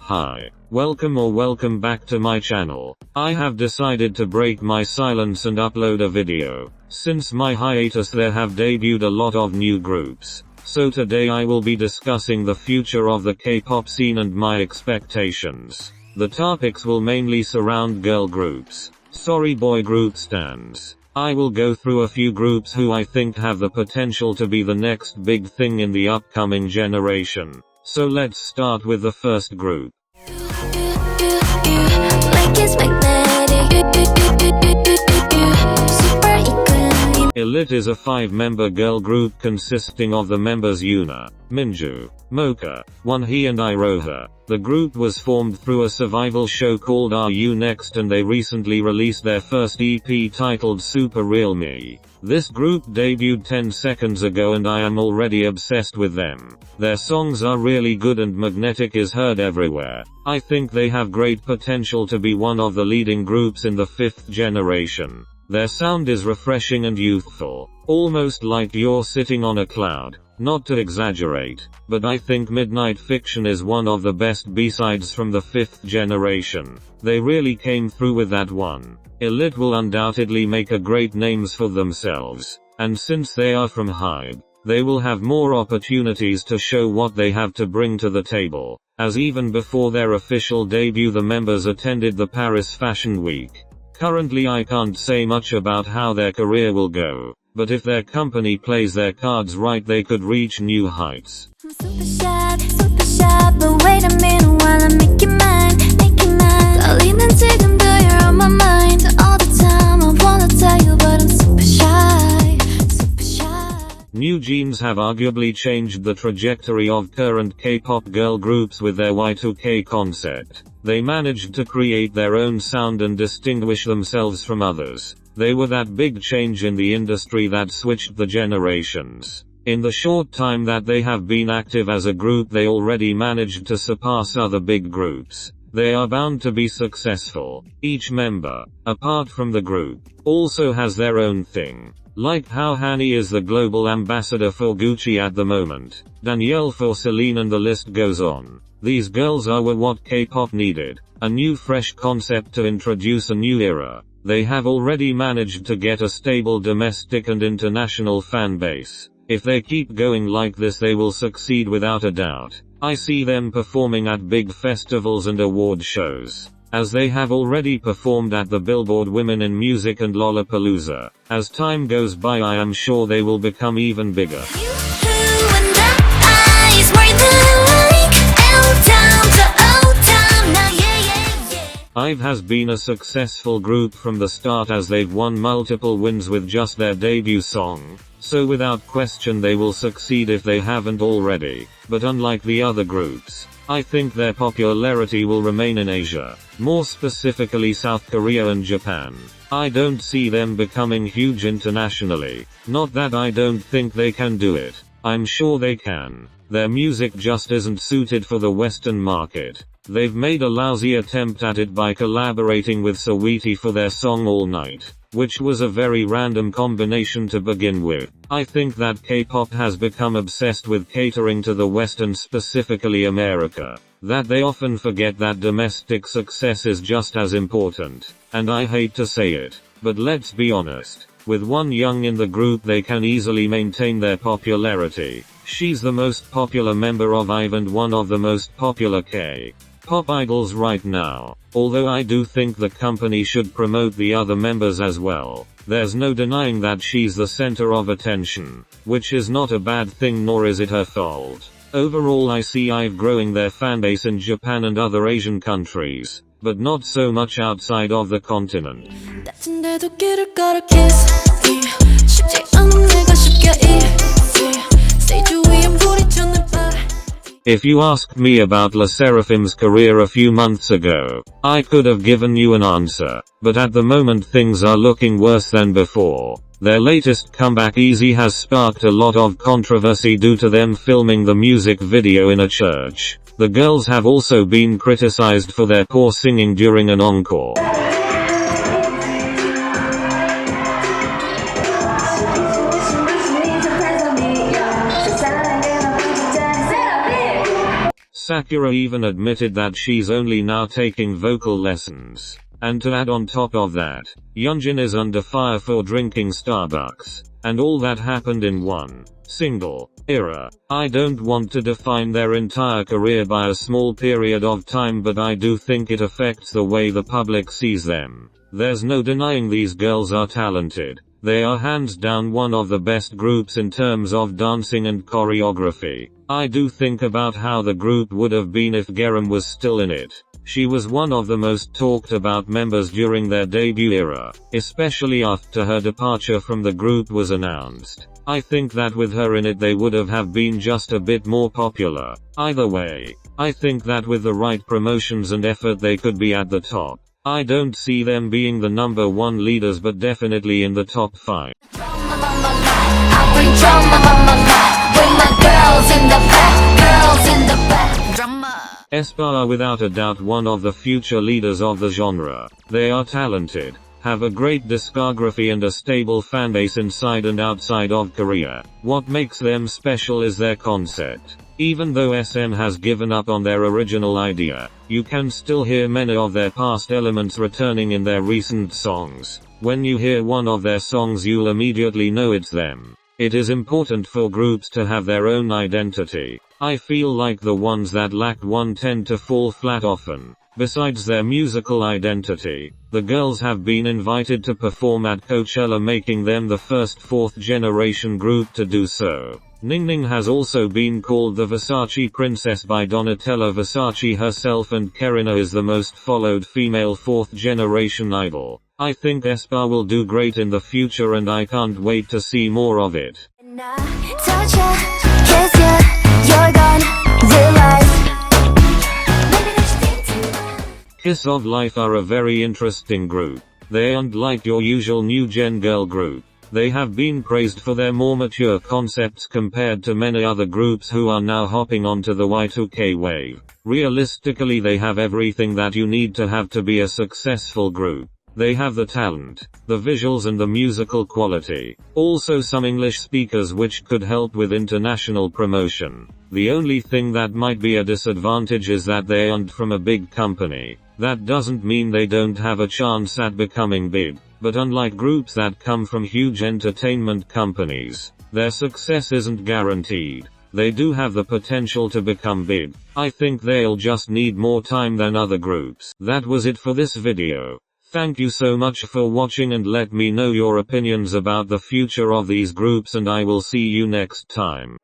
Hi, welcome back to my channel. I have decided to break my silence and upload a video. Since my hiatus there have debuted a lot of new groups. So today I will be discussing the future of the K-pop scene and my expectations. The topics will mainly surround girl groups. Sorry boy group stands. I will go through a few groups who I think have the potential to be the next big thing in the upcoming generation. So let's start with the first group. Elite is a 5-member girl group consisting of the members Yuna, Minju, Mocha, Wonhee and Iroha. The group was formed through a survival show called Are You Next, and they recently released their first EP titled Super Real Me. This group debuted 10 seconds ago and I am already obsessed with them. Their songs are really good and Magnetic is heard everywhere. I think they have great potential to be one of the leading groups in the 5th generation. Their sound is refreshing and youthful, almost like you're sitting on a cloud. Not to exaggerate, but I think Midnight Fiction is one of the best B-sides from the 5th generation. They really came through with that one. Elite will undoubtedly make a great names for themselves, and since they are from HYBE, they will have more opportunities to show what they have to bring to the table, as even before their official debut the members attended the Paris Fashion Week. Currently I can't say much about how their career will go, but if their company plays their cards right they could reach new heights. I'm super shy, but wait a minute while I make you mine. 떨리는 지금도 you're on my mind all the time. I wanna tell you but I'm super shy. New Jeans have arguably changed the trajectory of current K-pop girl groups with their Y2K concept. They managed to create their own sound and distinguish themselves from others. They were that big change in the industry that switched the generations. In the short time that they have been active as a group they already managed to surpass other big groups. They are bound to be successful. Each member, apart from the group, also has their own thing. Like how Hani is the global ambassador for Gucci at the moment, Danielle for Celine, and the list goes on. These girls are what K-pop needed. A new fresh concept to introduce a new era. They have already managed to get a stable domestic and international fan base. If they keep going like this they will succeed without a doubt. I see them performing at big festivals and award shows, as they have already performed at the Billboard Women in Music and Lollapalooza. As time goes by I am sure they will become even bigger. HYBE has been a successful group from the start as they've won multiple wins with just their debut song, so without question they will succeed if they haven't already. But unlike the other groups, I think their popularity will remain in Asia, more specifically South Korea and Japan. I don't see them becoming huge internationally. Not that I don't think they can do it. I'm sure they can. Their music just isn't suited for the Western market. They've made a lousy attempt at it by collaborating with Saweetie for their song All Night, which was a very random combination to begin with. I think that K-pop has become obsessed with catering to the West and specifically America, that they often forget that domestic success is just as important. And I hate to say it, but let's be honest. With one Young in the group they can easily maintain their popularity. She's the most popular member of HYBE and one of the most popular K-pop idols right now. Although I do think the company should promote the other members as well. There's no denying that she's the center of attention, which is not a bad thing nor is it her fault. Overall I see HYBE growing their fanbase in Japan and other Asian countries, but not so much outside of the continent. If you asked me about LE SSERAFIM's career a few months ago, I could have given you an answer, but at the moment things are looking worse than before. Their latest comeback Easy has sparked a lot of controversy due to them filming the music video in a church. The girls have also been criticized for their poor singing during an encore. Sakura even admitted that she's only now taking vocal lessons. And to add on top of that, Yeonjin is under fire for drinking Starbucks. And all that happened in one single era. I don't want to define their entire career by a small period of time, but I do think it affects the way the public sees them. There's no denying these girls are talented. They are hands down one of the best groups in terms of dancing and choreography. I do think about how the group would have been if Garam was still in it. She was one of the most talked about members during their debut era, especially after her departure from the group was announced. I think that with her in it they would have been just a bit more popular. Either way, I think that with the right promotions and effort they could be at the top. I don't see them being the number one leaders, but definitely in the top 5. aespa are without a doubt one of the future leaders of the genre. They are talented, have a great discography and a stable fanbase inside and outside of Korea. What makes them special is their concept. Even though SM has given up on their original idea, you can still hear many of their past elements returning in their recent songs. When you hear one of their songs you'll immediately know it's them. It is important for groups to have their own identity. I feel like the ones that lack one tend to fall flat often. Besides their musical identity, the girls have been invited to perform at Coachella, making them the first fourth-generation group to do so. Ningning has also been called the Versace princess by Donatella Versace herself, and Karina is the most followed female fourth-generation idol. I think aespa will do great in the future and I can't wait to see more of it. Kiss of Life are a very interesting group. They aren't like your usual new gen girl group. They have been praised for their more mature concepts compared to many other groups who are now hopping onto the Y2K wave. Realistically, they have everything that you need to have to be a successful group. They have the talent, the visuals and the musical quality. Also some English speakers which could help with international promotion. The only thing that might be a disadvantage is that they aren't from a big company. That doesn't mean they don't have a chance at becoming big, but unlike groups that come from huge entertainment companies, their success isn't guaranteed. They do have the potential to become big. I think they'll just need more time than other groups. That was it for this video. Thank you so much for watching and let me know your opinions about the future of these groups, and I will see you next time.